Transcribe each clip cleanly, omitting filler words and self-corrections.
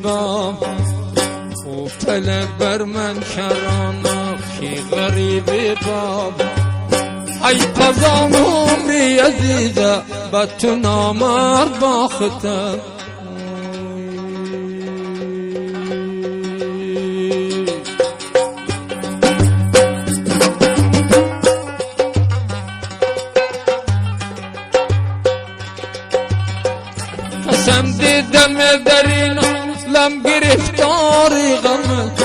باب و فلک بر من کرانه کی غریب باب ای قضام عمری عزیزه به تو نامرد باختم قسم دیدم در این عالم گرفتاری غمت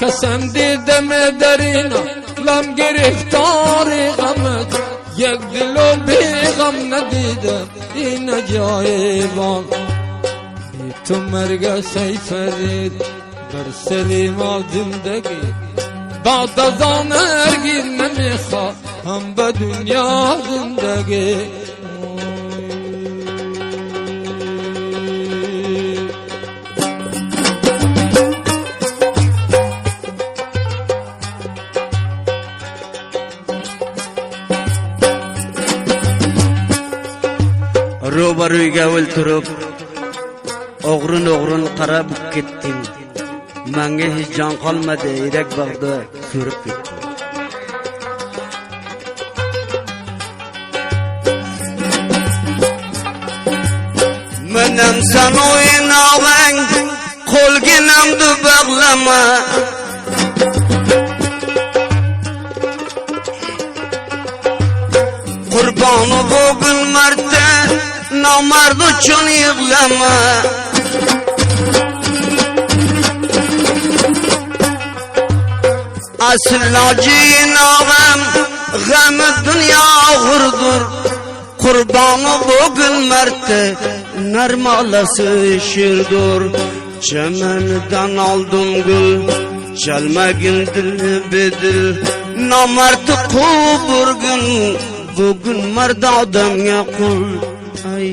قسم دیدم در این عالم گرفتاری غمت یک دل و بیغم ندیدم این جای بان بی تو مرگ سی فرید بر سری ما زندگی بعد از آن هرگز نمیخواهم به دنیا زندگی Ro'baro'yga o'ltirib o'g'rin qarab ketdim. Menga hech jon qolmadi, yurak bog'da ko'rib ketdim. Menam sen o'ynavang, qo'lginamni bog'lama. Qurboni bo'lgin marta namard uchun yig'lama. Asllojin og'am g'ami dunyo og'irdir. Qurboni bo'lgin marta narmolasi shirdir. Chamanidan oldim gul chalmagin dil bedil. Namardi quburgin bugün mard odamga qul. Ay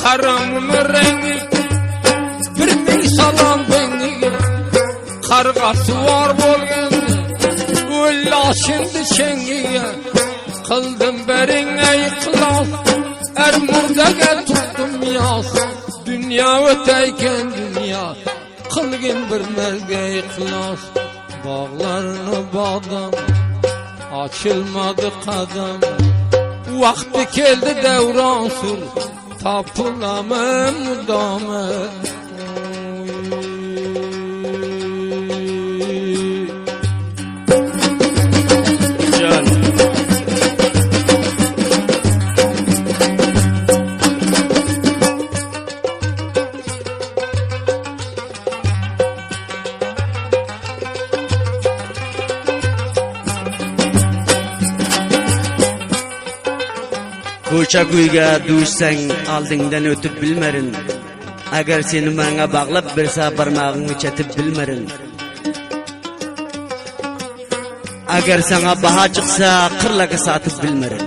qaramın rengi bir ming salom bengiga qarg'asi var bo'lgan o'lla şimdi chengiga qildim bering ay qilos er murdaga tutdim yoz dunyo o'taykan dunyo qilgin bir merge ixlos bağlarını bağdan açılmadı kadam vakti geldi devran sür tapılamam mudamı Ko'cha kuyga dushsang oldingdan o'tib bilmarin. Agar seni menga bog'lab bersa barmog'ingni chatib bilmarin. Agar sana baha chiqsa qirlaga sotib bilmarin.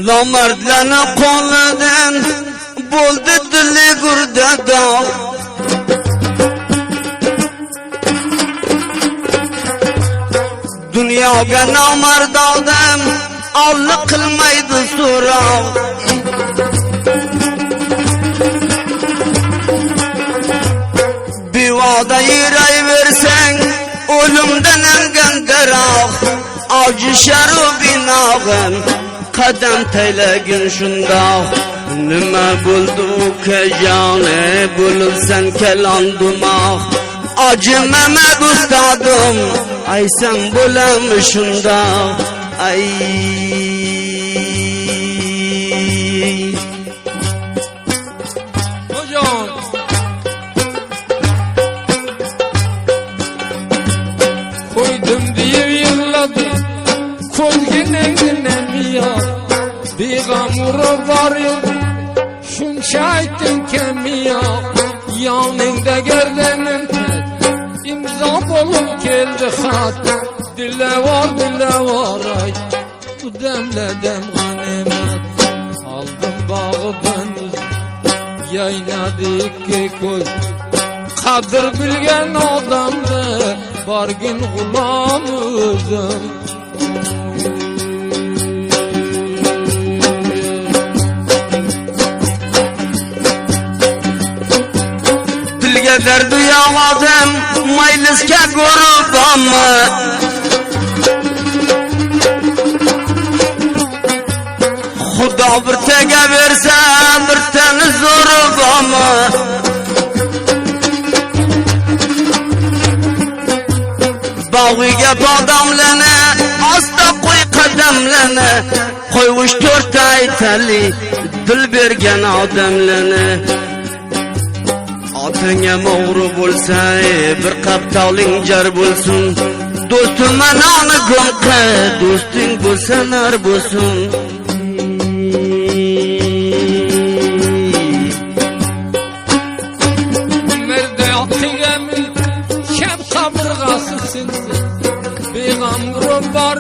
Nomardlarni qo'lidan bo'ldi dili gurdada dunyoga nomard odam olliq qilmaydi so'roq bevoda yurayversang o'limdan algandaroq ojishar u binog'im qadam taylagin shundoq nima bo'ldi ukajone bo'libsan kalon dumoq acımamad ustodim aysan bo'lam shundoq ay hojon qo'ydim deb yig'ladim ko'zginangdan miyor beg'amur bor edi shuncha aytdim kamiyo yoningda gardanim imzo bo'lib keldi xat dilavor ay damladim g'animat oldim bog'idan yaynadı ki koy. Kadir bilgen adamdı, bargın gulamızım. Dilge derdi yağladım, mayliske gurbamı. Xudo bir tega versa, bir tani zo'ribamı. Bag'viga bodamlarni, asta qo'y qadamlarni. Qo'yvish to'rtta aytali, dil bergan odamlarni. Otinga o'g'ri bo'lsa, bir qaptoling jar bo'lsin. Do'stim manoni go'nqa, do'sting bo'lsa nar bo'lsin. Beğam var